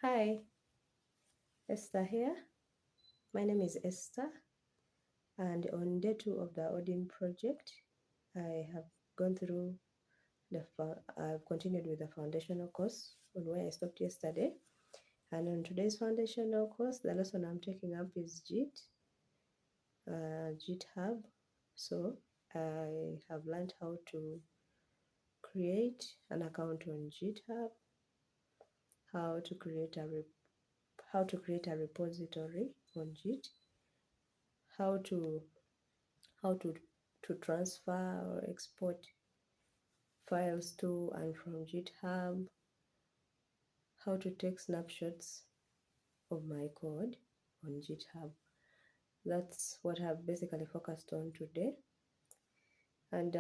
Hi, Esther here. My name is Esther, and on day two of the Odin project, I have gone through I've continued with the foundational course on where I stopped yesterday. And on today's foundational course, the lesson I'm taking up is GitHub. So I have learned how to create an account on GitHub, how to create a repository on Git, how to how to transfer or export files to and from GitHub, how to take snapshots of my code on GitHub. That's what I've basically focused on today, and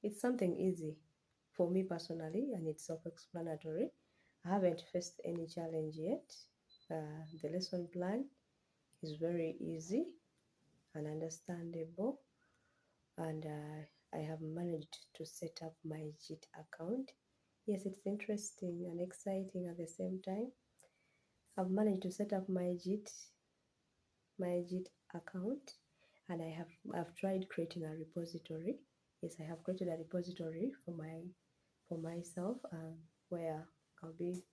it's something easy for me personally, and it's self-explanatory. I haven't faced any challenge yet. The lesson plan is very easy and understandable, and I have managed to set up my Git account. Yes, it's interesting and exciting at the same time. I've managed to set up my Git account, and I've tried creating a repository. Yes, I have created a repository for myself, where I'll be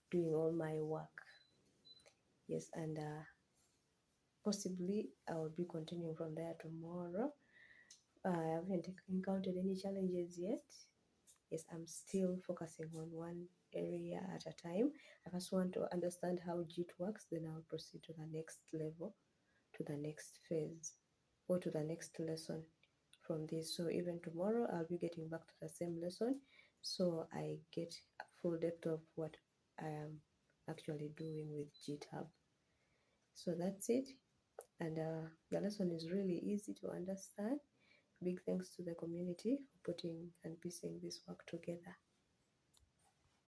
doing all my work. Yes, and possibly I will be continuing from there tomorrow. I haven't encountered any challenges yet. Yes, I'm still focusing on one area at a time. I first want to understand how Git works, then I'll proceed to the next level, to the next phase, or to the next lesson from this. So even tomorrow, I'll be getting back to the same lesson, so I get a full depth of what I am actually doing with GitHub. So that's it. And the lesson is really easy to understand. Big thanks to the community for putting and piecing this work together.